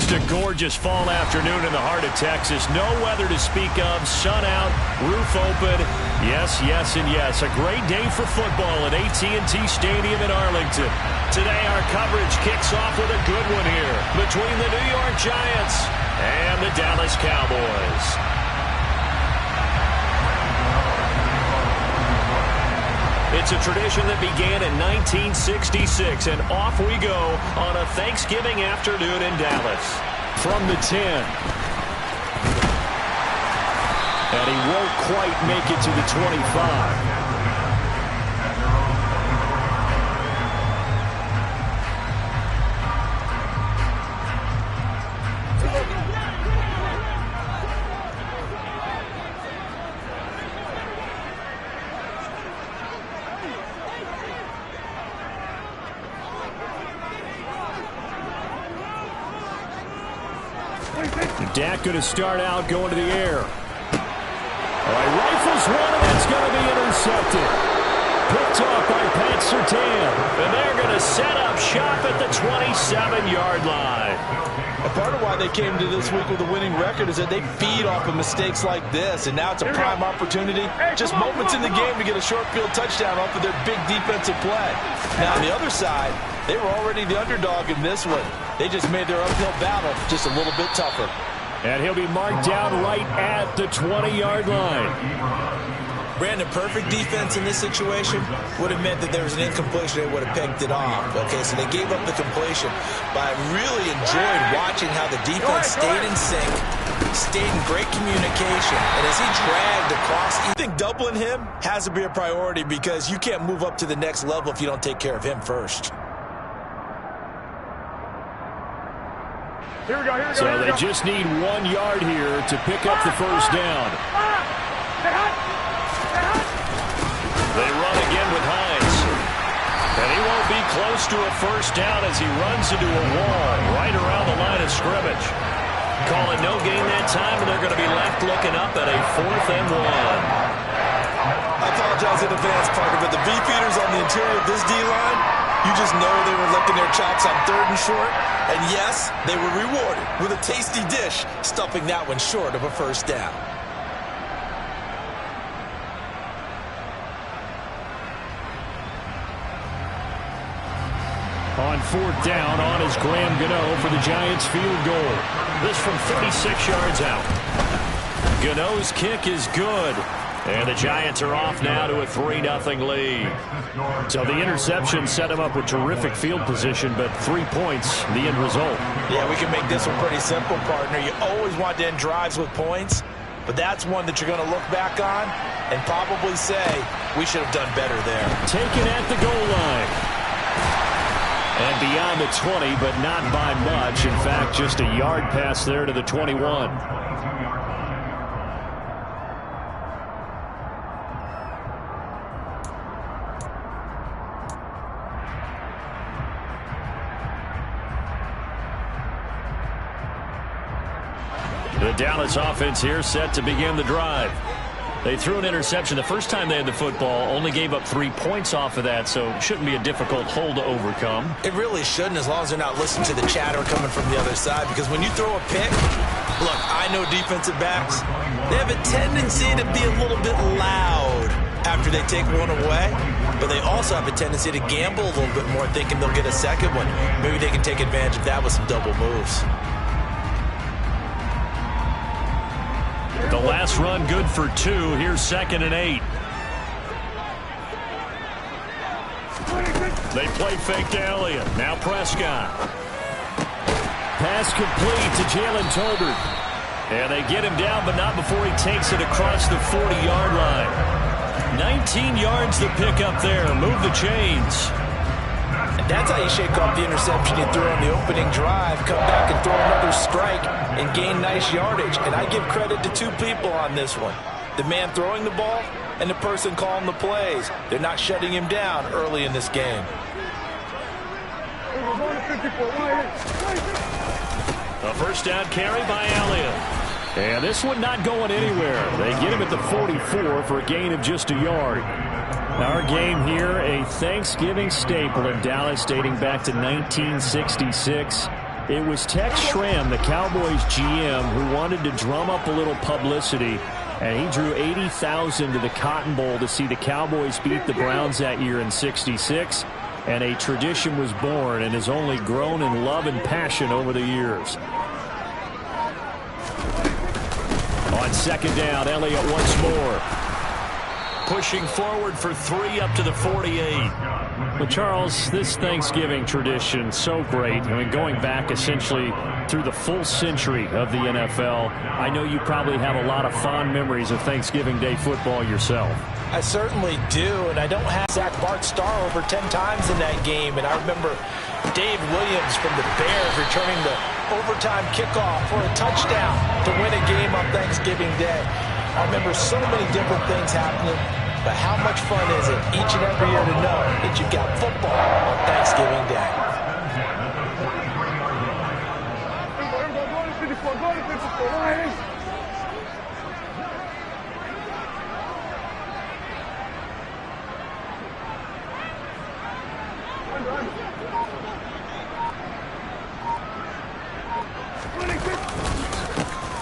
Just a gorgeous fall afternoon in the heart of Texas. No weather to speak of. Sun out, roof open. Yes, yes, and yes. A great day for football at AT&T Stadium in Arlington. Today our coverage kicks off with a good one here between the New York Giants and the Dallas Cowboys. It's a tradition that began in 1966, and off we go on a Thanksgiving afternoon in Dallas. From the 10. And he won't quite make it to the 25. Dak going to start out going to the air. All right, rifles one, and that's going to be intercepted. Picked off by Pat Surtain. And they're going to set up shop at the 27-yard line. A part of why they came to this week with a winning record is that they feed off of mistakes like this, and now it's a prime opportunity, just moments in the game to get a short field touchdown off of their big defensive play. Now on the other side, they were already the underdog in this one. They just made their uphill battle just a little bit tougher. And he'll be marked down right at the 20-yard line. Brandon, perfect defense in this situation would have meant that there was an incompletion. They would have picked it off. Okay, so they gave up the completion. But I really enjoyed watching how the defense stayed in sync, stayed in great communication. And as he dragged across, I think doubling him has to be a priority because you can't move up to the next level if you don't take care of him first. Here we go. So they just need 1 yard here to pick up the first down. They run again with Hines. And he won't be close to a first down as he runs into a wall right around the line of scrimmage. Calling no gain that time, and they're going to be left looking up at a 4th and 1. I apologize in advance, Parker, but the beefeaters on the interior of this D-line, you just know they were licking their chops on 3rd and short. And yes, they were rewarded with a tasty dish, stuffing that one short of a first down. On 4th down, on is Graham Gano for the Giants field goal. This from 36 yards out. Gano's kick is good. And the Giants are off now to a 3-0 lead. So the interception set him up with terrific field position, but 3 points, the end result. Yeah, we can make this one pretty simple, partner. You always want to end drives with points, but that's one that you're going to look back on and probably say, we should have done better there. Taken at the goal line. And beyond the 20, but not by much. In fact, just a yard pass there to the 21. The Dallas offense here set to begin the drive. They threw an interception the first time they had the football, only gave up 3 points off of that, so it shouldn't be a difficult hole to overcome. It really shouldn't, as long as they're not listening to the chatter coming from the other side, because when you throw a pick, look, I know defensive backs, they have a tendency to be a little bit loud after they take one away, but they also have a tendency to gamble a little bit more, thinking they'll get a second one. Maybe they can take advantage of that with some double moves. The last run good for 2. Here's 2nd and 8. They play fake to Elliott. Now Prescott. Pass complete to Jalen Tolbert. And they get him down, but not before he takes it across the 40-yard line. 19 yards to pick up there. Move the chains. That's how you shake off the interception you threw on the opening drive, come back and throw another strike and gain nice yardage. And I give credit to 2 people on this one. The man throwing the ball and the person calling the plays. They're not shutting him down early in this game. A first down carry by Elliott. And this one not going anywhere. They get him at the 44 for a gain of just a yard. Our game here, a Thanksgiving staple in Dallas dating back to 1966. It was Tex Schramm, the Cowboys GM, who wanted to drum up a little publicity, and he drew 80,000 to the Cotton Bowl to see the Cowboys beat the Browns that year in '66, and a tradition was born and has only grown in love and passion over the years. On second down, Elliott once more. Pushing forward for 3 up to the 48. But, Charles, this Thanksgiving tradition, so great. I mean, going back essentially through the full century of the NFL, I know you probably have a lot of fond memories of Thanksgiving Day football yourself. I certainly do, and I don't have Zach Bart Starr over 10 times in that game. And I remember Dave Williams from the Bears returning the overtime kickoff for a touchdown to win a game on Thanksgiving Day. I remember so many different things happening, but how much fun is it each and every year to know that you've got football on Thanksgiving Day?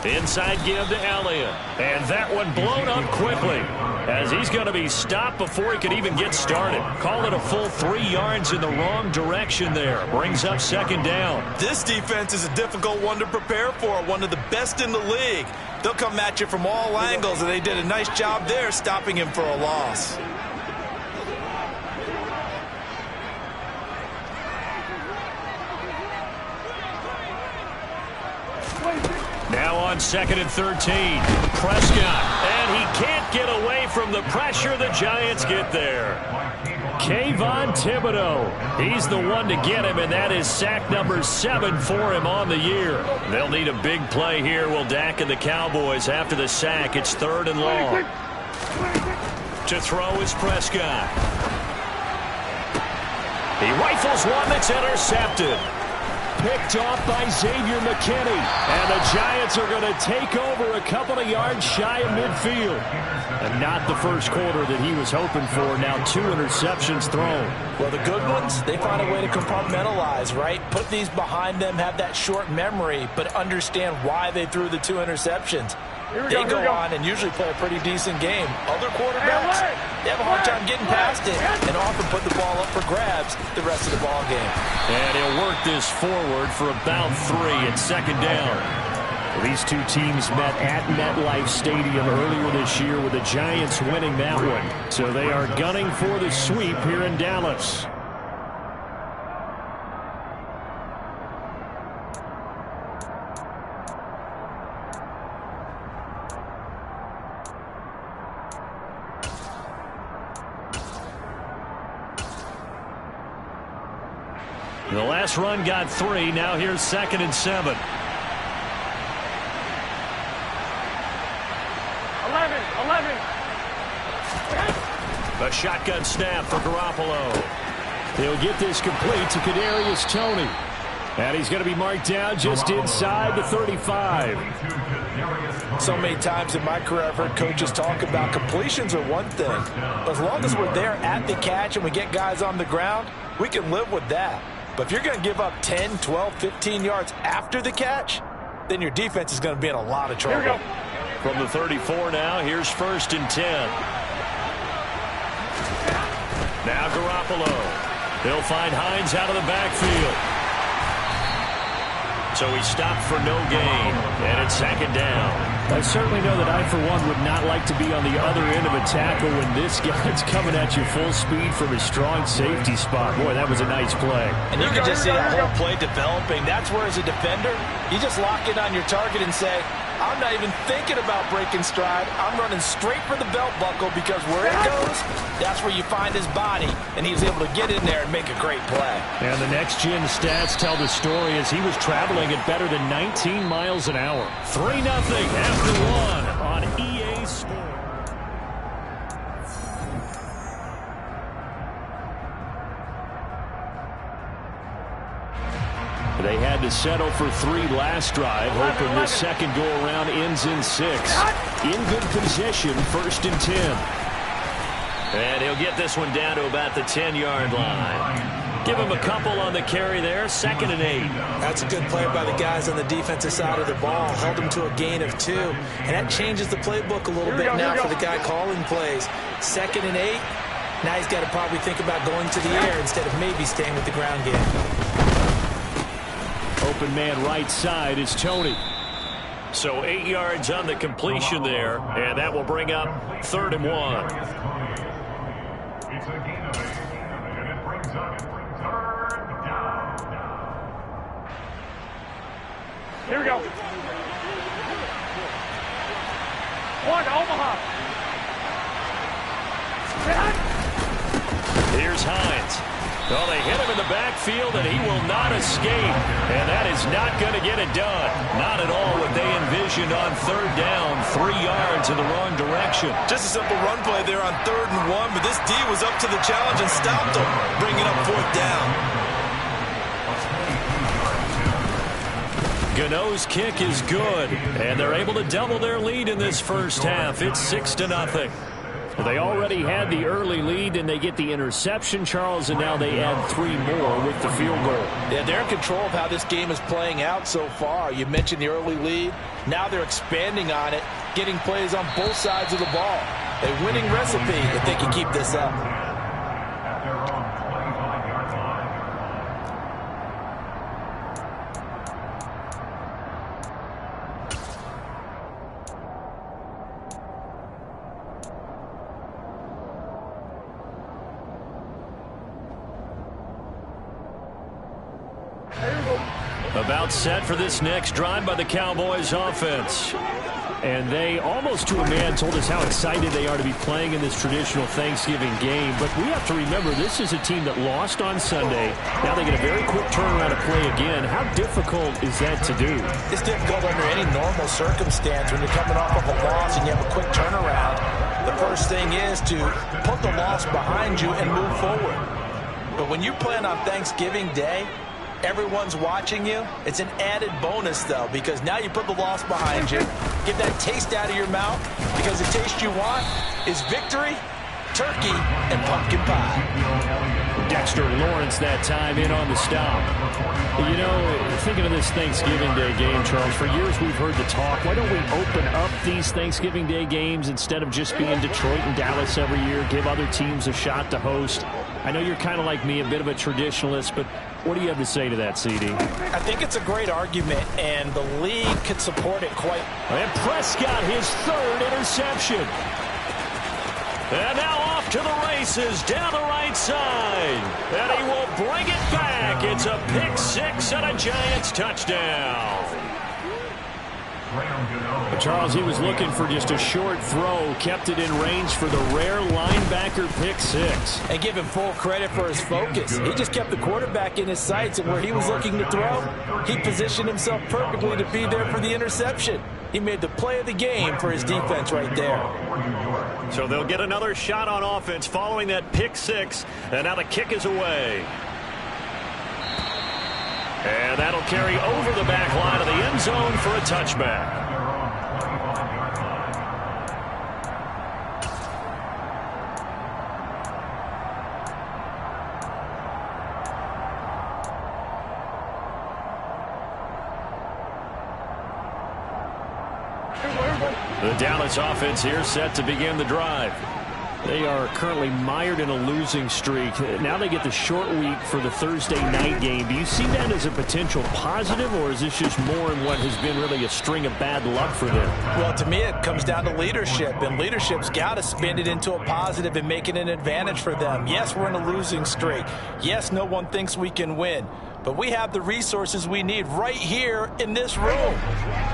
Inside give to Elliott. And that one blown up quickly as he's going to be stopped before he could even get started. Call it a full 3 yards in the wrong direction there. Brings up second down. This defense is a difficult one to prepare for, one of the best in the league. They'll come at you from all angles, and they did a nice job there stopping him for a loss. Now on second and 13, Prescott, and he can't get away from the pressure. The Giants get there. Kayvon Thibodeau, he's the one to get him, and that is sack number 7 for him on the year. They'll need a big play here, will Dak and the Cowboys. After the sack, it's 3rd and long. To throw is Prescott. He rifles one that's intercepted. Picked off by Xavier McKinney. And the Giants are going to take over a couple of yards shy of midfield. And not the first quarter that he was hoping for. Now 2 interceptions thrown. Well, the good ones, they find a way to compartmentalize, right? Put these behind them, have that short memory, but understand why they threw the 2 interceptions. They go on and usually play a pretty decent game. Other quarterbacks, they have a hard time getting past it and often put the ball up for grabs the rest of the ball game. And he'll work this forward for about 3 at second down. These two teams met at MetLife Stadium earlier this year with the Giants winning that one. So they are gunning for the sweep here in Dallas. The last run got 3. Now here's 2nd and 7. 11. A shotgun snap for Garoppolo. He'll get this complete to Kadarius Toney. And he's going to be marked down just inside the 35. So many times in my career I've heard coaches talk about completions are one thing. But as long as we're there at the catch and we get guys on the ground, we can live with that. But if you're going to give up 10, 12, 15 yards after the catch, then your defense is going to be in a lot of trouble. Here we go. From the 34 now, here's 1st and 10. Now Garoppolo. He'll find Hines out of the backfield. So he stopped for no gain, and it's 2nd down. I certainly know that I, for one, would not like to be on the other end of a tackle when this guy's coming at you full speed from his strong safety spot. Boy, that was a nice play. And you can just see that whole play developing. That's where, as a defender, you just lock in on your target and say, I'm not even thinking about breaking stride. I'm running straight for the belt buckle because where it goes, that's where you find his body. And he was able to get in there and make a great play. And the next-gen stats tell the story as he was traveling at better than 19 miles an hour. 3-0 after 1 on EA Sports. They had to settle for 3 last drive, hoping this second go-around ends in 6. In good position, 1st and 10. And he'll get this one down to about the 10-yard line. Give him a couple on the carry there. 2nd and 8. That's a good play by the guys on the defensive side of the ball. Held him to a gain of 2. And that changes the playbook a little bit now for the guy calling plays. 2nd and 8. Now he's got to probably think about going to the air instead of maybe staying with the ground game. Open man right side is Tony. So 8 yards on the completion there, and that will bring up 3rd and 1. It's a gain of 8, and it brings up 3rd down. Here we go. 1, Omaha. Here's Hines. Well, they hit him in the backfield, and he will not escape. And that is not going to get it done. Not at all what they envisioned on 3rd down. 3 yards in the wrong direction. Just a simple run play there on 3rd and 1, but this D was up to the challenge and stopped him, bringing up 4th down. Gano's kick is good, and they're able to double their lead in this first half. It's 6-0. They already had the early lead, and they get the interception, Charles, and now they add 3 more with the field goal. Yeah, they're in control of how this game is playing out so far. You mentioned the early lead. Now they're expanding on it, getting plays on both sides of the ball. A winning recipe if they can keep this up. About set for this next drive by the Cowboys offense. And they, almost to a man, told us how excited they are to be playing in this traditional Thanksgiving game. But we have to remember, this is a team that lost on Sunday. Now they get a very quick turnaround to play again. How difficult is that to do? It's difficult under any normal circumstance when you're coming off of a loss and you have a quick turnaround. The first thing is to put the loss behind you and move forward. But when you're playing on Thanksgiving Day, everyone's watching you. It's an added bonus, though, because now you put the loss behind you. Get that taste out of your mouth, because the taste you want is victory, turkey, and pumpkin pie. Dexter Lawrence that time in on the stop. You know, thinking of this Thanksgiving Day game, Charles, for years we've heard the talk. Why don't we open up these Thanksgiving Day games instead of just being Detroit and Dallas every year, give other teams a shot to host? I know you're kind of like me, a bit of a traditionalist, but what do you have to say to that, CD? I think it's a great argument, and the league could support it quite. And Prescott, his 3rd interception. And now off to the races down the right side. And he will bring it back. It's a pick 6 and a Giants touchdown. Charles, he was looking for just a short throw, kept it in range for the rare linebacker pick 6. And give him full credit for his focus. He just kept the quarterback in his sights, and where he was looking to throw, he positioned himself perfectly to be there for the interception. He made the play of the game for his defense right there. So they'll get another shot on offense following that pick 6, and now the kick is away. And that'll carry over the back line of the end zone for a touchback. The Dallas offense here set to begin the drive. They are currently mired in a losing streak. Now they get the short week for the Thursday night game. Do you see that as a potential positive, or is this just more in what has been really a string of bad luck for them? Well, to me, it comes down to leadership, and leadership's got to spin it into a positive and make it an advantage for them. Yes, we're in a losing streak. Yes, no one thinks we can win. But we have the resources we need right here in this room.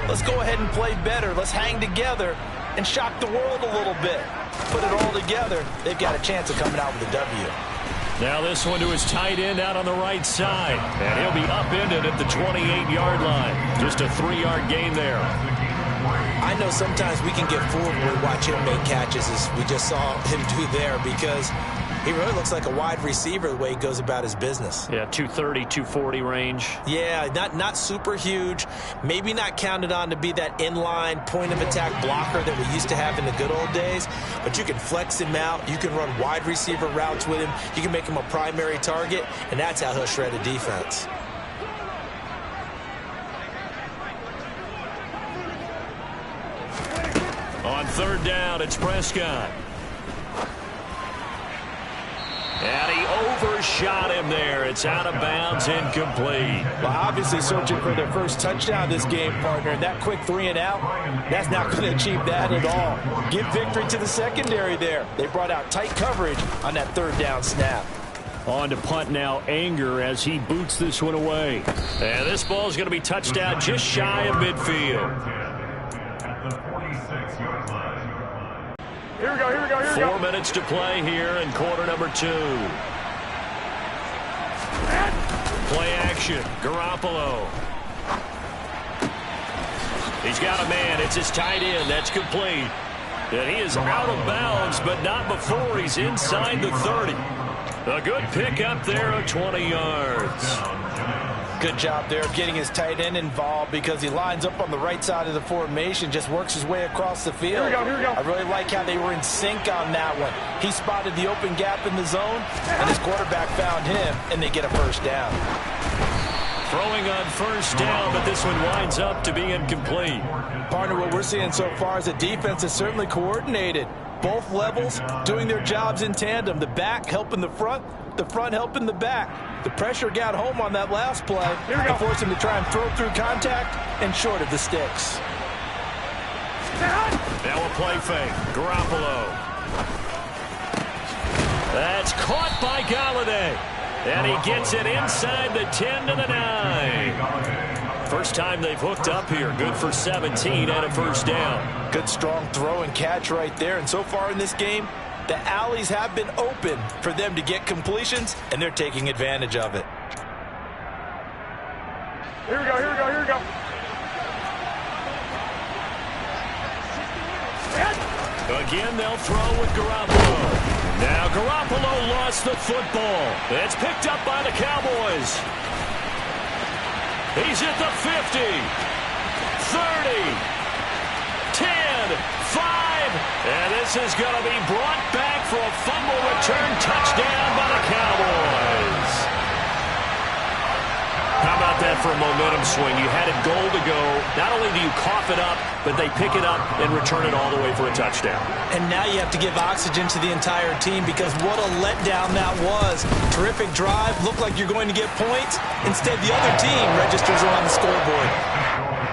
Let's go ahead and play better. Let's hang together and shock the world a little bit. Put it all together, they've got a chance of coming out with a W. Now this one to his tight end out on the right side. And he'll be upended at the 28-yard line. Just a 3-yard gain there. I know sometimes we can get fooled when we watch him make catches, as we just saw him do there, because He really looks like a wide receiver the way he goes about his business. Yeah, 230, 240 range. Yeah, not super huge. Maybe not counted on to be that inline point-of-attack blocker that we used to have in the good old days. But you can flex him out. You can run wide receiver routes with him. You can make him a primary target, and that's how he'll shred a defense. On third down, it's Prescott. And he overshot him there. It's out of bounds, incomplete. Well, obviously searching for their first touchdown this game, partner. And that quick 3 and out, that's not going to achieve that at all. Give victory to the secondary there. They brought out tight coverage on that third down snap. On to punt now, Anger, as he boots this one away. And this ball is going to be touched out just shy of midfield. Here we go. 4 minutes to play here in quarter number 2. Play action, Garoppolo. He's got a man, it's his tight end, that's complete. And he is out of bounds, but not before he's inside the 30. A good pick up there of 20 yards. Good job there of getting his tight end involved because he lines up on the right side of the formation, just works his way across the field. Here we go. I really like how they were in sync on that one. He spotted the open gap in the zone, and his quarterback found him, and they get a first down. Throwing on first down, but this one winds up to be incomplete. Partner, what we're seeing so far is the defense is certainly coordinated. Both levels doing their jobs in tandem. The back helping the front helping the back. The pressure got home on that last play and forced him to try and throw through contact and short of the sticks. Now a play fake. Garoppolo. That's caught by Galladay. And he gets it inside the 10 to the 9. First time they've hooked up here. Good for 17 and a first down. Good strong throw and catch right there. And so far in this game, the alleys have been open for them to get completions, and they're taking advantage of it. Here we go. Again, they'll throw with Garoppolo. Now Garoppolo lost the football. It's picked up by the Cowboys. He's at the 50, 30, 10, 5, and this is going to be brought back for a fumble return touchdown by the Cowboys. How about that for a momentum swing? You had it goal to go. Not only do you cough it up, but they pick it up and return it all the way for a touchdown. And now you have to give oxygen to the entire team because what a letdown that was. Terrific drive. Looked like you're going to get points. Instead, the other team registers on the scoreboard.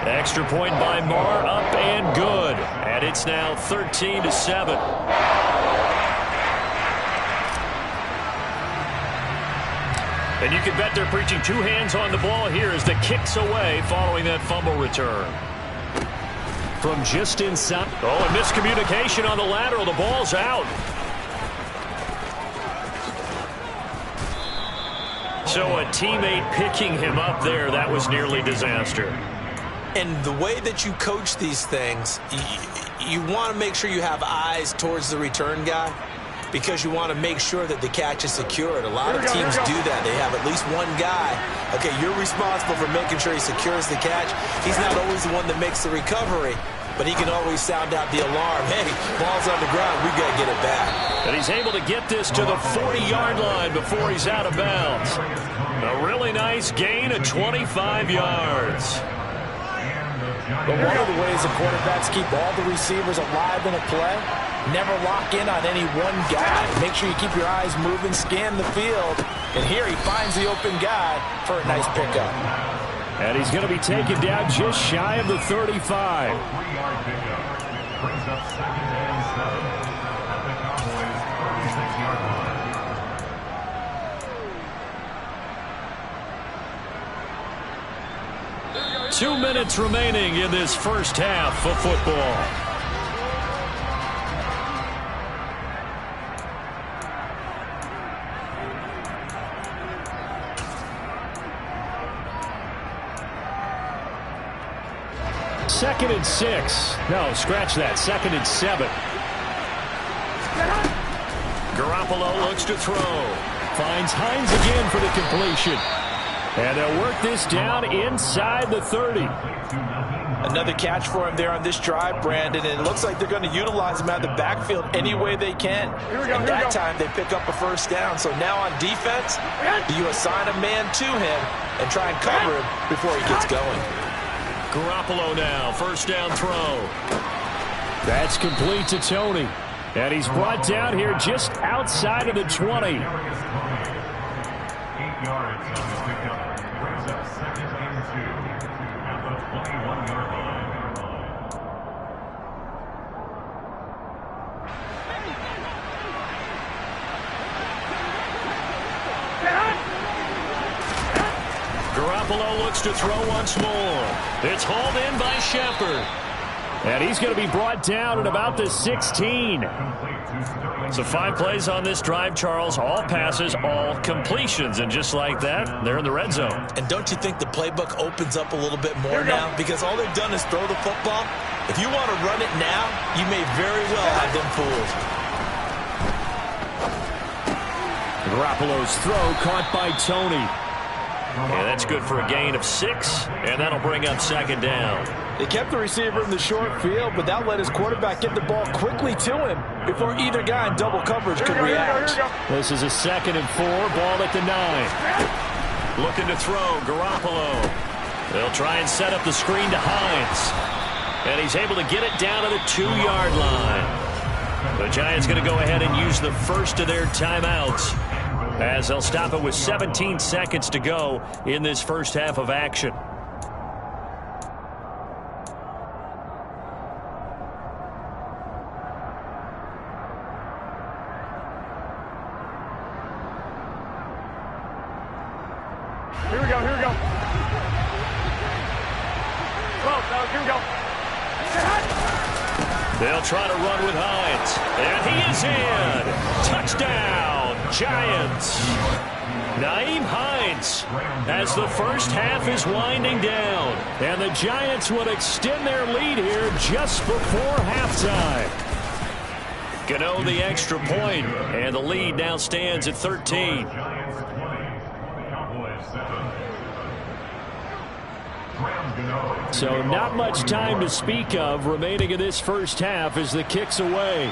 Extra point by Marr, up and good. And it's now 13-7. And you can bet they're preaching two hands on the ball here as the kick's away following that fumble return. From just inside. Oh, and miscommunication on the lateral. The ball's out. So a teammate picking him up there, that was nearly disaster. And the way that you coach these things, you want to make sure you have eyes towards the return guy because you want to make sure that the catch is secured. A lot of teams do that. They have at least one guy. Okay, you're responsible for making sure he secures the catch. He's not always the one that makes the recovery, but he can always sound out the alarm. Hey, ball's on the ground. We've got to get it back. And he's able to get this to the 40-yard line before he's out of bounds. A really nice gain of 25 yards. But one of the ways the quarterbacks keep all the receivers alive in a play, never lock in on any one guy. Make sure you keep your eyes moving, scan the field. And here he finds the open guy for a nice pickup. And he's going to be taken down just shy of the 35. A 3-yard pickup brings up 2nd and 7 at the Cowboys' 36-yard line. 2 minutes remaining in this first half of football. Second and 6. No, scratch that. 2nd and 7. Garoppolo looks to throw. Finds Hines again for the completion. And they'll work this down inside the 30. Another catch for him there on this drive, Brandon, and it looks like they're going to utilize him out of the backfield any way they can. And that time they pick up a first down. So now on defense, you assign a man to him and try and cover him before he gets going. Garoppolo now, first down throw. That's complete to Tony. And he's brought down here just outside of the 20. 8 yards on the pickup. Brings up second and 2 at the 21-yard line. Garoppolo looks to throw once more. It's hauled in by Shepard. And he's going to be brought down at about the 16. So 5 plays on this drive, Charles. All passes, all completions. And just like that, they're in the red zone. And don't you think the playbook opens up a little bit more now? Because all they've done is throw the football. If you want to run it now, you may very well have them fooled. Garoppolo's throw caught by Tony. And that's good for a gain of 6. And that'll bring up second down. They kept the receiver in the short field, but that let his quarterback get the ball quickly to him before either guy in double coverage could react. This is a 2nd and 4, ball at the 9. Looking to throw, Garoppolo. They'll try and set up the screen to Hines. And he's able to get it down to the 2-yard line. The Giants going to go ahead and use the first of their timeouts, as they'll stop it with 17 seconds to go in this first half of action. Here we go. Here we go. Here we go. They'll try to run with Hines. And he is in. Touchdown, Giants. Nyheim Hines as the first half is winding down. And the Giants will extend their lead here just before halftime. Gano the extra point, and the lead now stands at 13. So not much time to speak of remaining in this first half as the kick's away.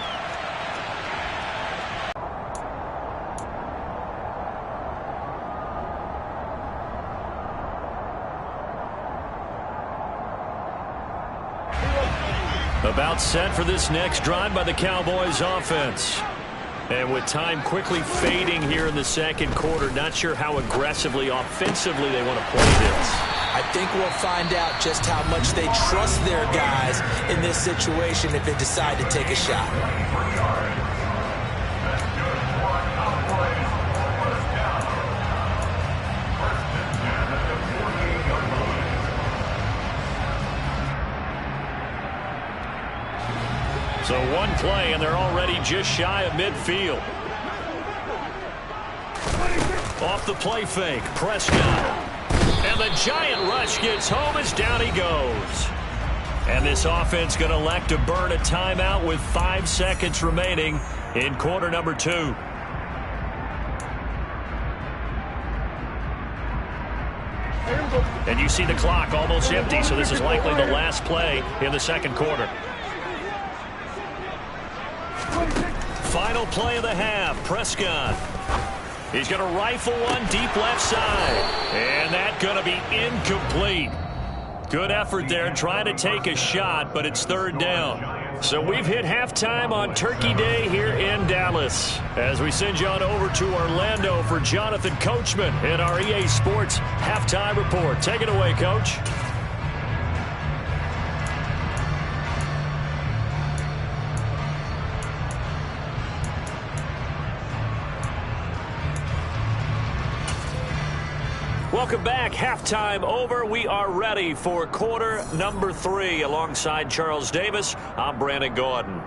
About set for this next drive by the Cowboys offense. And with time quickly fading here in the second quarter, not sure how aggressively, offensively they want to play this. I think we'll find out just how much they trust their guys in this situation if they decide to take a shot. So one play, and they're already just shy of midfield. Off the play fake, Prescott. And the giant rush gets home as down he goes. And this offense going to elect to burn a timeout with 5 seconds remaining in quarter number 2. And you see the clock almost empty, so this is likely the last play in the second quarter. Final play of the half, Prescott. He's going to rifle one deep left side. And that's going to be incomplete. Good effort there trying to take a shot, but it's third down. So we've hit halftime on Turkey Day here in Dallas. As we send you on over to Orlando for Jonathan Coachman in our EA Sports Halftime Report. Take it away, Coach. Welcome back. Halftime over. We are ready for quarter number 3. Alongside Charles Davis, I'm Brandon Gordon.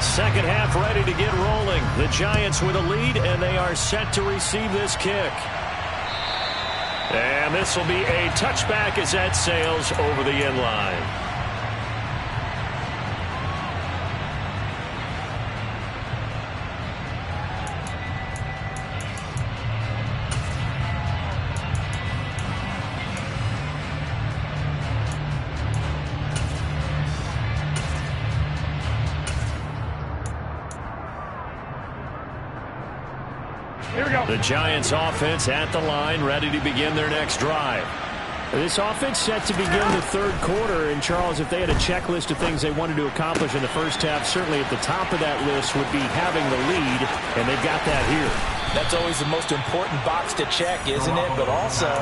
Second half ready to get rolling. The Giants with a lead, and they are set to receive this kick. And this will be a touchback as that sails over the end line. Here we go. The Giants offense at the line, ready to begin their next drive. This offense set to begin the third quarter. And, Charles, if they had a checklist of things they wanted to accomplish in the first half, certainly at the top of that list would be having the lead, and they've got that here. That's always the most important box to check, isn't it? But also,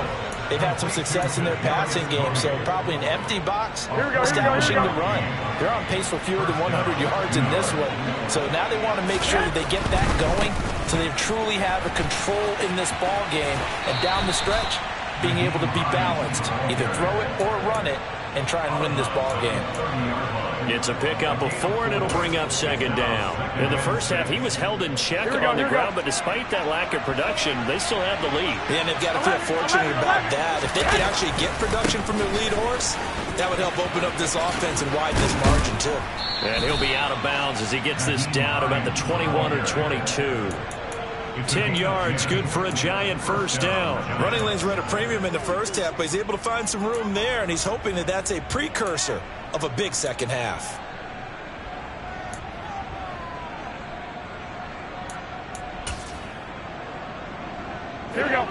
they've had some success in their passing game, so probably an empty box establishing the run. They're on pace for fewer than 100 yards in this one. So now they want to make sure that they get that going so they truly have a control in this ball game. And down the stretch, being able to be balanced, either throw it or run it, and try and win this ball game. It's a pickup of 4, and it'll bring up second down. In the first half, he was held in check on the ground, but despite that lack of production, they still have the lead. Yeah, and they've got to feel fortunate about that. If they could actually get production from their lead horse, that would help open up this offense and widen this margin, too. And he'll be out of bounds as he gets this down about the 21 or 22. 10 yards, good for a Giant first down. Running lanes were at a premium in the first half, but he's able to find some room there, and he's hoping that that's a precursor of a big second half. Here we go.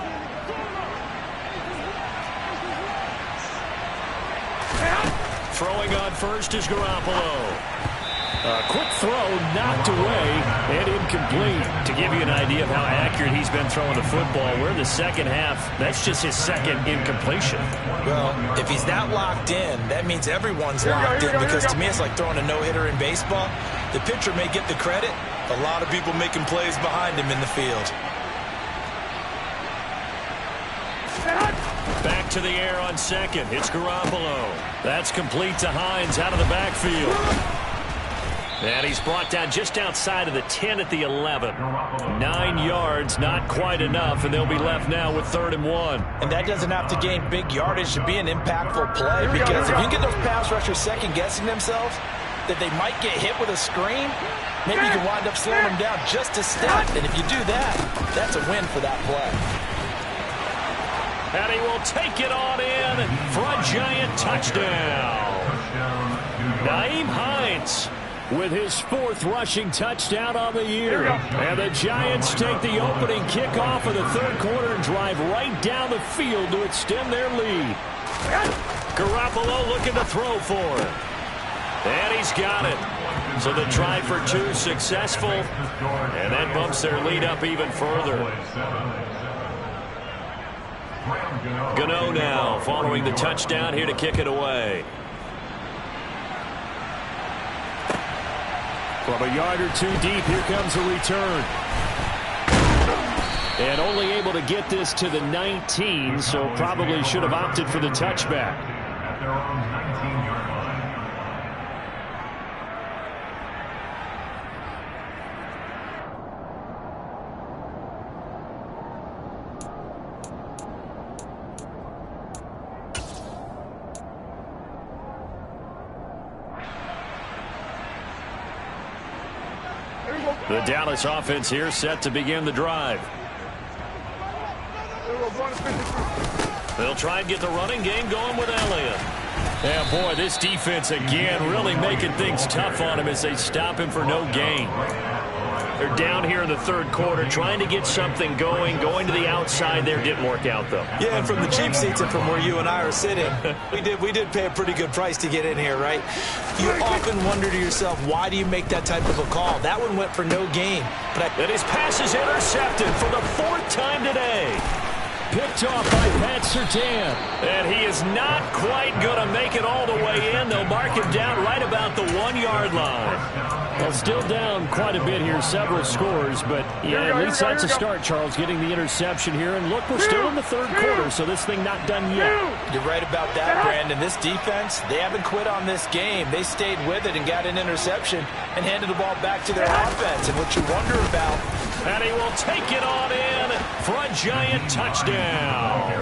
Throwing on first is Garoppolo. A quick throw knocked away and incomplete. To give you an idea of how accurate he's been throwing the football, we're in the second half. That's just his second incompletion. Well, if he's that locked in, that means everyone's locked in, because to me it's like throwing a no-hitter in baseball. The pitcher may get the credit. A lot of people making plays behind him in the field. Back to the air on second. It's Garoppolo. That's complete to Hines out of the backfield. And he's brought down just outside of the 10 at the 11. 9 yards, not quite enough, and they'll be left now with 3rd and 1. And that doesn't have to gain big yardage to be an impactful play, because if you get those pass rushers second-guessing themselves, that they might get hit with a screen, maybe you can wind up slowing them down just a step. And if you do that, that's a win for that play. And he will take it on in for a Giant touchdown. Nyheim Hines with his 4th rushing touchdown on the year. And the Giants take the opening kickoff of the third quarter and drive right down the field to extend their lead. Garoppolo looking to throw for it. And he's got it. So the try for 2 successful. And that bumps their lead up even further. Gano now following the touchdown here to kick it away. From a yard or 2 deep, here comes a return. And only able to get this to the 19, so probably should have opted for the touchback. At their own 19-yard line. The Dallas offense here set to begin the drive. They'll try and get the running game going with Elliott. Yeah, boy, this defense again really making things tough on him as they stop him for no gain. They're down here in the third quarter trying to get something going to the outside there. Didn't work out, though. Yeah, and from the cheap seats and from where you and I are sitting, we did pay a pretty good price to get in here, right? You often wonder to yourself, why do you make that type of a call? That one went for no gain. And his pass is intercepted for the 4th time today. Picked off by Pat Surtain. And he is not quite going to make it all the way in. They'll mark him down right about the 1-yard line. Well, still down quite a bit here, several scores, but yeah, at least that's a start, Charles, getting the interception here. And look, we're still in the third quarter, so this thing not done yet. You're right about that, Brandon. This defense, they haven't quit on this game. They stayed with it and got an interception and handed the ball back to their offense. And what you wonder about... And he will take it on in for a Giant touchdown.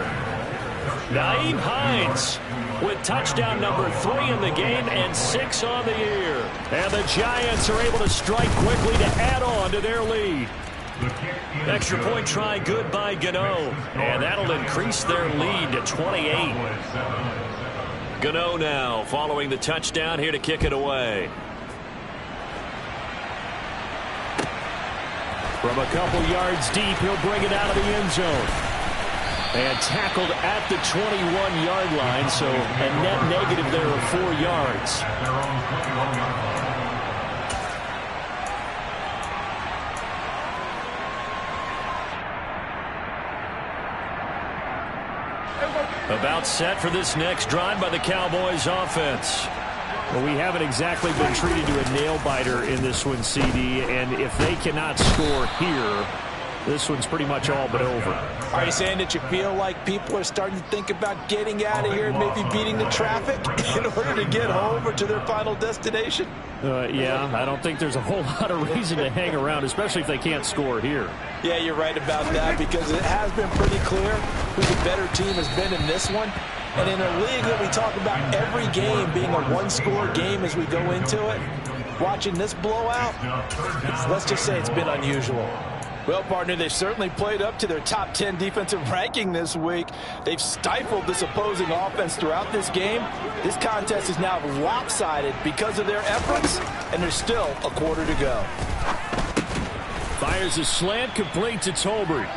Nyheim Hines with touchdown number 3 in the game and 6 on the year. And the Giants are able to strike quickly to add on to their lead. Extra point try good by Gano. And that'll increase their lead to 28. Gano now following the touchdown here to kick it away. From a couple yards deep, he'll bring it out of the end zone. And tackled at the 21-yard line, so a net negative there of 4 yards. About set for this next drive by the Cowboys offense. Well, we haven't exactly been treated to a nail-biter in this one, CD, and if they cannot score here, this one's pretty much all but over. Are you saying that you feel like people are starting to think about getting out of here and maybe beating the traffic in order to get home or to their final destination? Yeah, I don't think there's a whole lot of reason to hang around, especially if they can't score here. Yeah, you're right about that, because it has been pretty clear who the better team has been in this one. And in a league that we talk about every game being a one-score game as we go into it, watching this blowout, let's just say it's been unusual. Well, partner, they've certainly played up to their top 10 defensive ranking this week. They've stifled this opposing offense throughout this game. This contest is now lopsided because of their efforts, and there's still a quarter to go. Fires a slant, complete to Tolbert.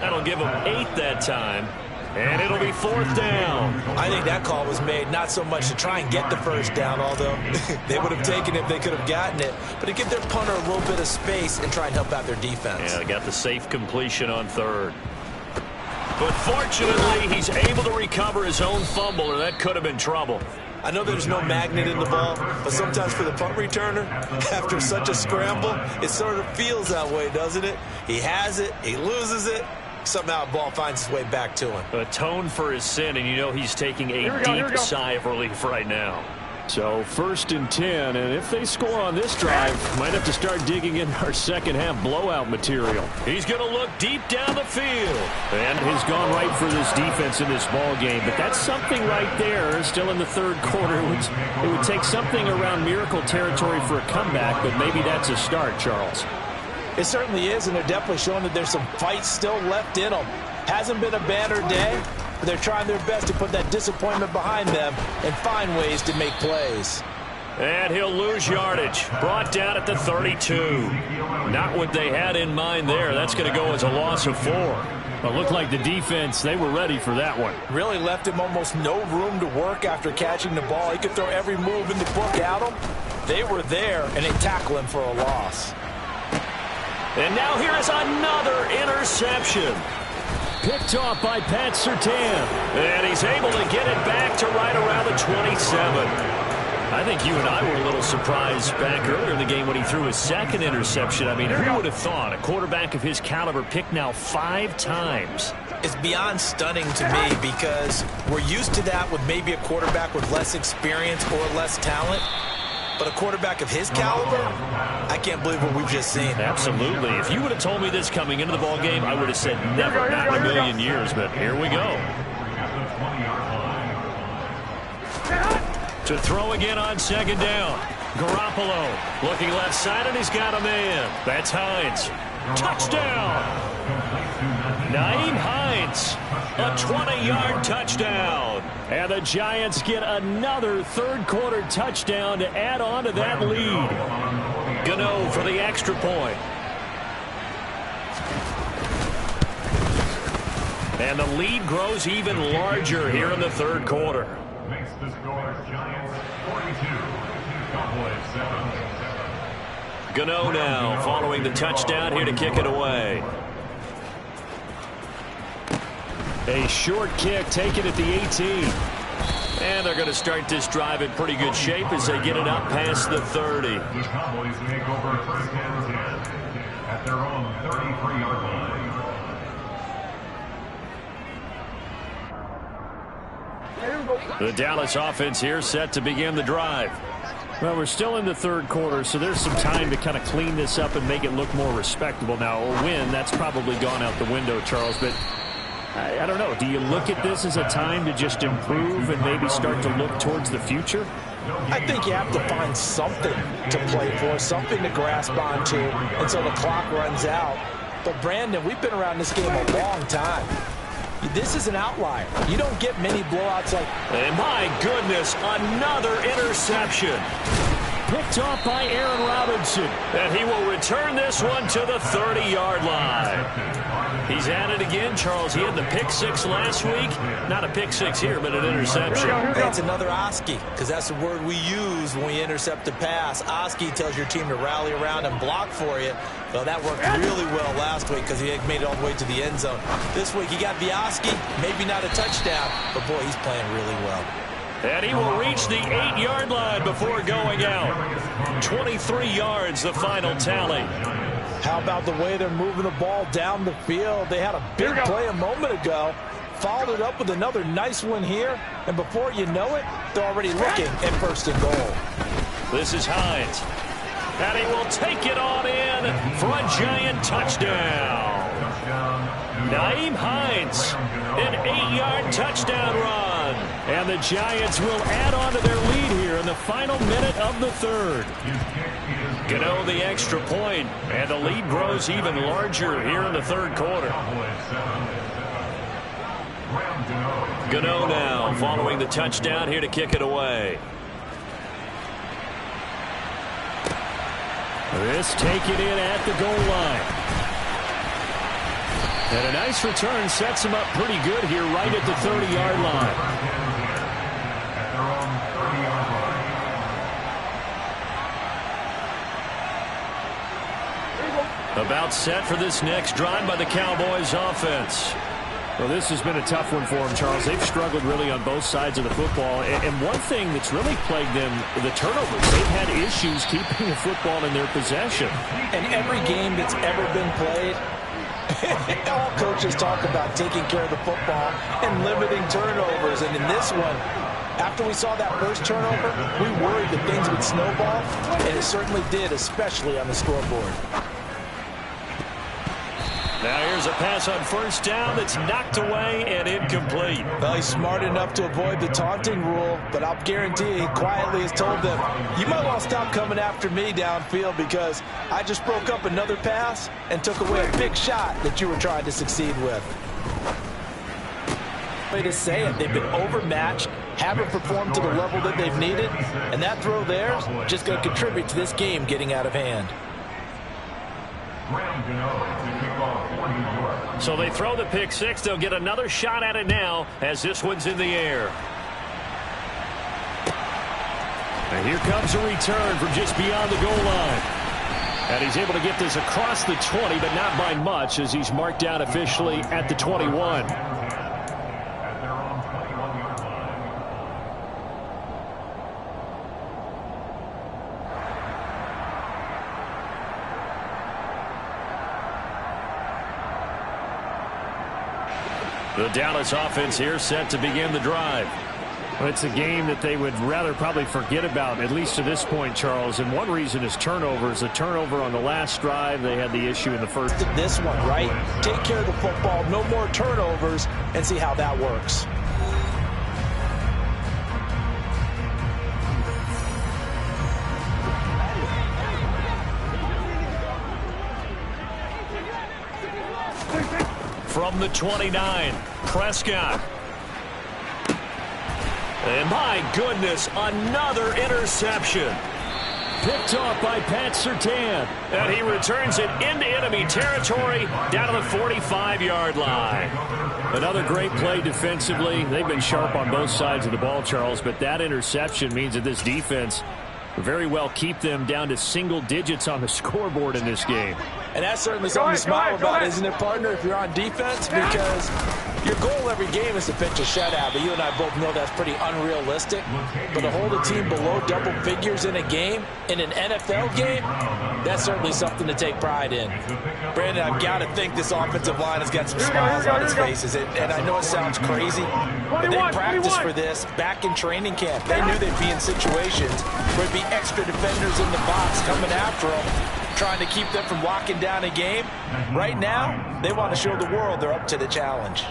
That'll give him 8 that time. And it'll be 4th down. I think that call was made not so much to try and get the first down, although they would have taken it if they could have gotten it, but to give their punter a little bit of space and try and help out their defense. Yeah, they got the safe completion on 3rd. But fortunately, he's able to recover his own fumble, or that could have been trouble. I know there's no magnet in the ball, but sometimes for the punt returner, after such a scramble, it sort of feels that way, doesn't it? He has it, he loses it. Somehow the ball finds its way back to him. Atone for his sin, and you know he's taking a deep sigh of relief right now. So 1st and 10, and if they score on this drive, might have to start digging in our second half blowout material. He's going to look deep down the field. And he's gone right for this defense in this ball game, but that's something right there. Still in the 3rd quarter. It would take something around miracle territory for a comeback, but maybe that's a start, Charles. It certainly is, and they're definitely showing that there's some fight still left in them. Hasn't been a banner day, but they're trying their best to put that disappointment behind them and find ways to make plays. And he'll lose yardage. Brought down at the 32. Not what they had in mind there. That's going to go as a loss of 4. But looked like the defense, they were ready for that one. Really left him almost no room to work after catching the ball. He could throw every move in the book at him. They were there, and they tackle him for a loss. And now here is another interception. Picked off by Pat Surtain. And he's able to get it back to right around the 27. I think you and I were a little surprised back earlier in the game when he threw his 2nd interception. I mean, who would have thought a quarterback of his caliber picked now 5 times? It's beyond stunning to me because we're used to that with maybe a quarterback with less experience or less talent. But a quarterback of his caliber, I can't believe what we've just seen. Absolutely. If you would have told me this coming into the ball game, I would have said never, not in a million years. But here we go. To throw again on 2nd down. Garoppolo looking left side, and he's got a man. That's Hines. Touchdown. Nyheim Hines. A 20-yard touchdown. And the Giants get another 3rd quarter touchdown to add on to that lead. Gano for the extra point. And the lead grows even larger here in the 3rd quarter. Makes the score Giants 42, Cowboys 7. Gano now following the touchdown here to kick it away. A short kick taken at the 18. And they're going to start this drive in pretty good shape as they get it up past the 30. The Cowboys make over 1st and 10 at their own 33-yard line. The Dallas offense here set to begin the drive. Well, we're still in the 3rd quarter, so there's some time to kind of clean this up and make it look more respectable. Now, a win, that's probably gone out the window, Charles, but I don't know. Do you look at this as a time to just improve and maybe start to look towards the future? I think you have to find something to play for, something to grasp onto until the clock runs out. But, Brandon, we've been around this game a long time. This is an outlier. You don't get many blowouts like... And my goodness, another interception. Picked off by Aaron Robinson. And he will return this one to the 30-yard line. He's at it again, Charles. He had the pick six last week. Not a pick six here, but an interception. It's another Oski, because that's the word we use when we intercept a pass. Oski tells your team to rally around and block for you. Well, that worked really well last week because he made it all the way to the end zone. This week he got the Oski, maybe not a touchdown, but boy, he's playing really well. And he will reach the 8-yard line before going out. 23 yards, the final tally. How about the way they're moving the ball down the field? They had a big play a moment ago, followed it up with another nice one here, and before you know it, they're already looking at 1st and goal. This is Hines. And he will take it on in for a giant touchdown. Nyheim Hines, an 8-yard touchdown run. And the Giants will add on to their lead here in the final minute of the third. Gano the extra point, and the lead grows even larger here in the third quarter. Gano now following the touchdown here to kick it away. This taken in at the goal line. And a nice return sets him up pretty good here right at the 30-yard line. About set for this next drive by the Cowboys offense. Well, this has been a tough one for them, Charles. They've struggled really on both sides of the football. And one thing that's really plagued them, the turnovers. They've had issues keeping the football in their possession. And every game that's ever been played, all coaches talk about taking care of the football and limiting turnovers. And in this one, after we saw that first turnover, we worried that things would snowball, and it certainly did, especially on the scoreboard. Now here's a pass on 1st down that's knocked away and incomplete. Well, he's smart enough to avoid the taunting rule, but I'll guarantee he quietly has told them, you might want to stop coming after me downfield because I just broke up another pass and took away a big shot that you were trying to succeed with. Way to say it, they've been overmatched, haven't performed to the level that they've needed, and that throw there is just going to contribute to this game getting out of hand. So they throw the pick six. They'll get another shot at it now as this one's in the air. And here comes a return from just beyond the goal line. And he's able to get this across the 20, but not by much as he's marked down officially at the 21. The Dallas offense here set to begin the drive. Well, it's a game that they would rather probably forget about, at least to this point, Charles. And one reason is turnovers. A turnover on the last drive. They had the issue in the first. This one, right? Take care of the football, no more turnovers, and see how that works. From the 29, Prescott. And my goodness, another interception. Picked off by Pat Surtain. And he returns it into enemy territory down to the 45-yard line. Another great play defensively. They've been sharp on both sides of the ball, Charles, but that interception means that this defense very well keep them down to single digits on the scoreboard in this game. And that's certainly something to smile about, isn't it, partner, if you're on defense? Because your goal every game is to pitch a shutout, but you and I both know that's pretty unrealistic. But to hold a team below double figures in a game, in an NFL game, that's certainly something to take pride in. Brandon, I've got to think this offensive line has got some smiles on its faces. And I know it sounds crazy, but they practiced for this back in training camp. They knew they'd be in situations where it'd be extra defenders in the box coming after them, trying to keep them from locking down a game. Right now, they want to show the world they're up to the challenge.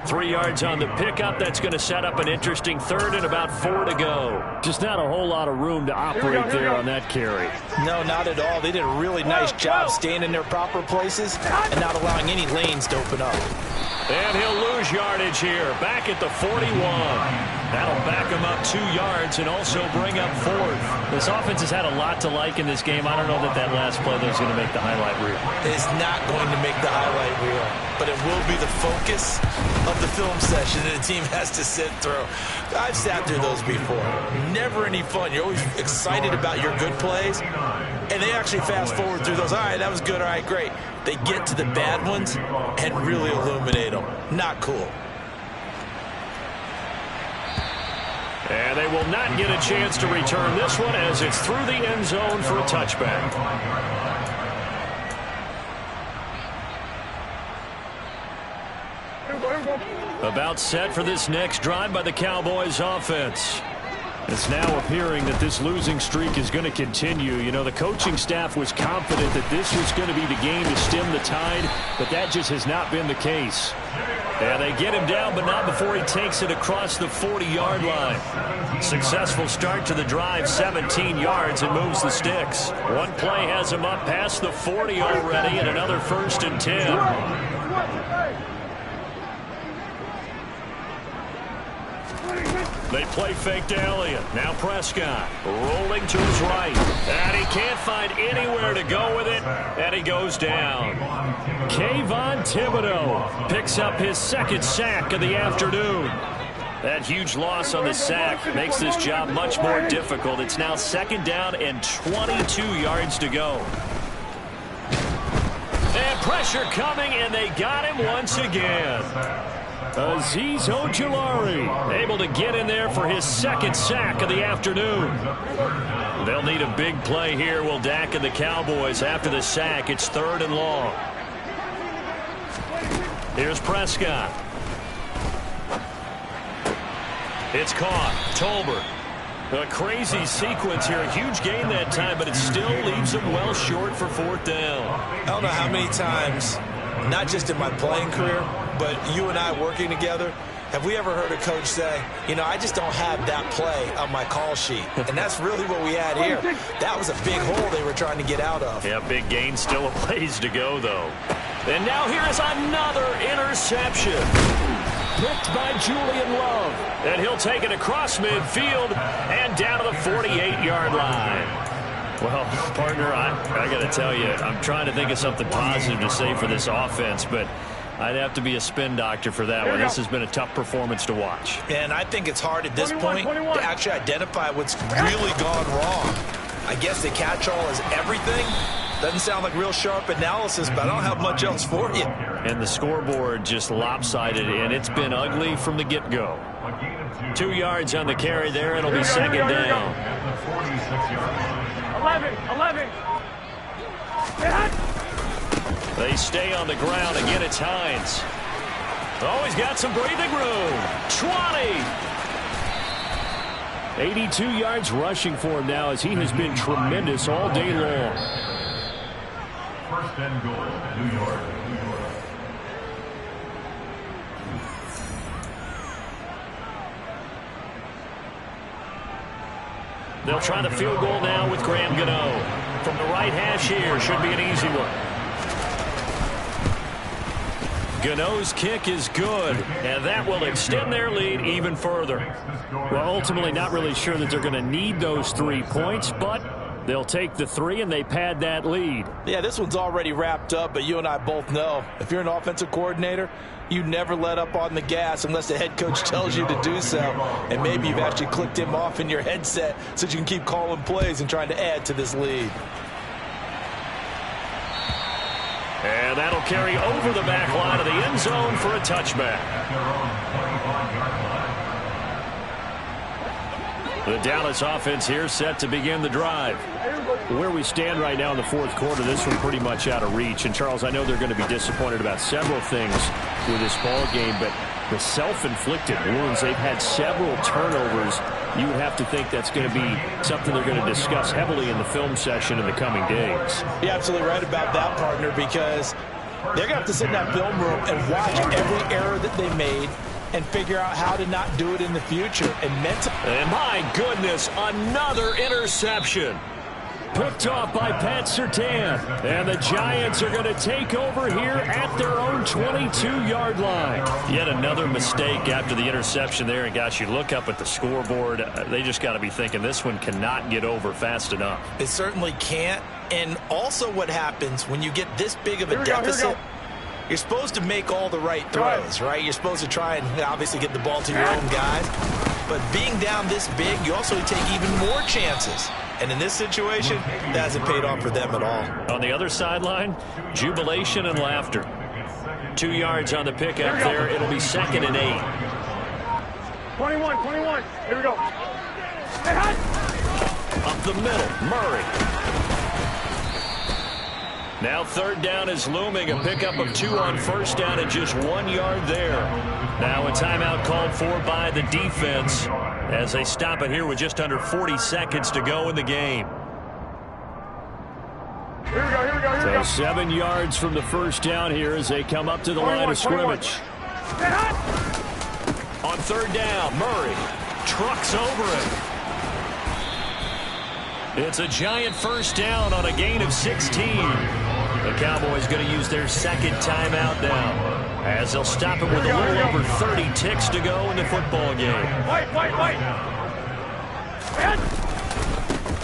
3 yards on the pickup. That's going to set up an interesting third and about 4 to go. Just not a whole lot of room to operate there on that carry. No, not at all. They did a really nice job staying in their proper places and not allowing any lanes to open up. And he'll lose yardage here. Back at the 41. That'll back him up 2 yards and also bring up 4th. This offense has had a lot to like in this game. I don't know that that last play is going to make the highlight reel. It's not going to make the highlight reel, but it will be the focus of the film session that the team has to sit through. I've sat through those before. Never any fun. You're always excited about your good plays, and they actually fast forward through those. All right, that was good. All right, great. They get to the bad ones and really illuminate them. Not cool. And they will not get a chance to return this one as it's through the end zone for a touchback. About set for this next drive by the Cowboys offense. It's now appearing that this losing streak is going to continue. You know, the coaching staff was confident that this was going to be the game to stem the tide, but that just has not been the case. And they get him down, but not before he takes it across the 40-yard line. Successful start to the drive, 17 yards, and moves the sticks. One play has him up past the 40 already, and another 1st and 10. They play fake to Elliott. Now Prescott rolling to his right. And he can't find anywhere to go with it. And he goes down. Kayvon Thibodeau picks up his 2nd sack of the afternoon. That huge loss on the sack makes this job much more difficult. It's now 2nd down and 22 yards to go. And pressure coming, and they got him once again. Azeez Ojulari able to get in there for his 2nd sack of the afternoon. They'll need a big play here, will Dak and the Cowboys. After the sack, it's 3rd and long. Here's Prescott. It's caught. Tolbert. A crazy sequence here. A huge gain that time, but it still leaves him well short for 4th down. I don't know how many times, not just in my playing career, but you and I working together, have we ever heard a coach say, you know, I just don't have that play on my call sheet? And that's really what we had here. That was a big hole they were trying to get out of. Yeah, big gain, still a ways to go, though. And now here's another interception. Picked by Julian Love. And he'll take it across midfield and down to the 48-yard line. Well, partner, I got to tell you, I'm trying to think of something positive to say for this offense, but I'd have to be a spin doctor for that one. This has been a tough performance to watch. And I think it's hard at this point to actually identify what's really gone wrong. I guess the catch-all is everything. Doesn't sound like real sharp analysis, but I don't have much else for you. And the scoreboard just lopsided, and it's been ugly from the get-go. 2 yards on the carry there. It'll be 2nd down. 11. They stay on the ground. Again, it's Hines. Oh, he's got some breathing room. 20. 82 yards rushing for him now as he has been tremendous all day long. 1st and goal, New York. They'll try the field goal now with Graham Gano. From the right hash here, should be an easy one. Gano's kick is good, and that will extend their lead even further. Well, ultimately not really sure that they're going to need those 3 points, but they'll take the 3 and they pad that lead. Yeah, this one's already wrapped up, but you and I both know if you're an offensive coordinator, you never let up on the gas unless the head coach tells you to do so. And maybe you've actually clicked him off in your headset so you can keep calling plays and trying to add to this lead. And that'll carry over the back line of the end zone for a touchback. The Dallas offense here set to begin the drive. Where we stand right now in the 4th quarter, this one pretty much out of reach. And, Charles, I know they're going to be disappointed about several things with this ball game, but the self-inflicted wounds, they've had several turnovers. You would have to think that's going to be something they're going to discuss heavily in the film session in the coming days. You're absolutely right about that, partner, because they're going to have to sit in that film room and watch every error that they made and figure out how to not do it in the future. And my goodness, another interception. Picked off by Pat Surtain. And the Giants are going to take over here at their own 22-yard line. Yet another mistake after the interception there. And, gosh, you look up at the scoreboard. They just got to be thinking this one cannot get over fast enough. It certainly can't. And also what happens when you get this big of a deficit, you're supposed to make all the right throws, right? You're supposed to try and obviously get the ball to your own guys. But being down this big, you also take even more chances. And in this situation, that hasn't paid off for them at all. On the other sideline, jubilation and laughter. 2 yards on the pickup there. It'll be 2nd and 8. 21. Here we go. Hey, hot. Up the middle, Murray. Now 3rd down is looming. A pickup of 2 on 1st down and just 1 yard there. Now a timeout called for by the defense as they stop it here with just under 40 seconds to go in the game. Here we go. So 7 yards from the 1st down here as they come up to the line of scrimmage. On 3rd down, Murray trucks over it. It's a Giant 1st down on a gain of 16. The Cowboys going to use their 2nd timeout now as they'll stop it with a little over 30 ticks to go in the football game. Wait.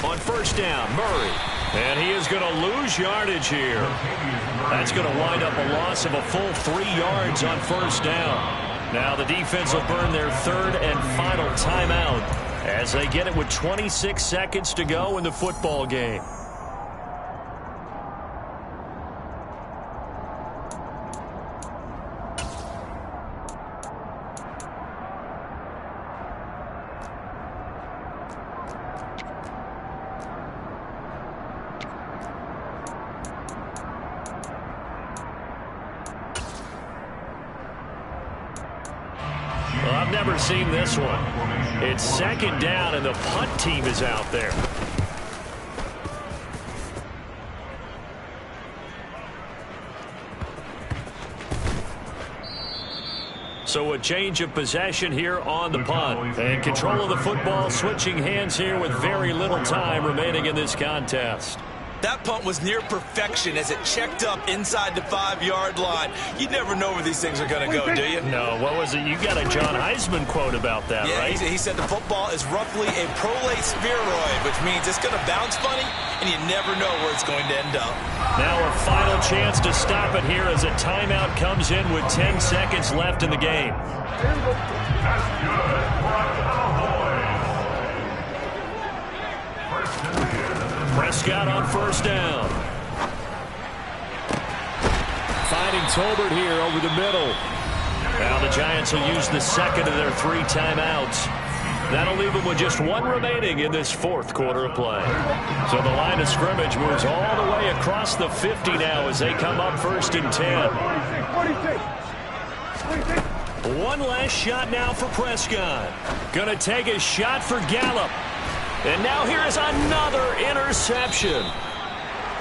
On 1st down, Murray. And he is going to lose yardage here. That's going to wind up a loss of a full 3 yards on 1st down. Now the defense will burn their 3rd and final timeout as they get it with 26 seconds to go in the football game. Well, I've never seen this one. It's 2nd down, and the punt team is out there. So a change of possession here on the punt. And control of the football switching hands here with very little time remaining in this contest. That punt was near perfection as it checked up inside the 5-yard line. You never know where these things are going to go, do you? No, what was it? You got a John Heisman quote about that, yeah, right? He said the football is roughly a prolate spheroid, which means it's going to bounce funny, and you never know where it's going to end up. Now a final chance to stop it here as a timeout comes in with 10 seconds left in the game. That's good for a Cowboys. First and 10. Prescott on 1st down. Finding Tolbert here over the middle. Now the Giants will use the 2nd of their 3 timeouts. That'll leave them with just 1 remaining in this 4th quarter of play. So the line of scrimmage moves all the way across the 50 now as they come up 1st and 10. One last shot now for Prescott. Gonna take a shot for Gallup. And now here is another interception.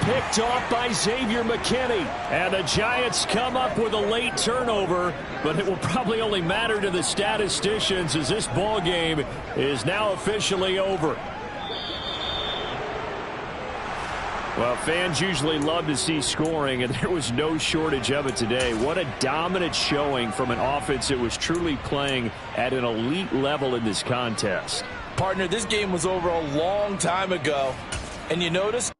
Picked off by Xavier McKinney. And the Giants come up with a late turnover, but it will probably only matter to the statisticians as this ball game is now officially over. Well, fans usually love to see scoring, and there was no shortage of it today. What a dominant showing from an offense that was truly playing at an elite level in this contest. Partner, this game was over a long time ago. And you notice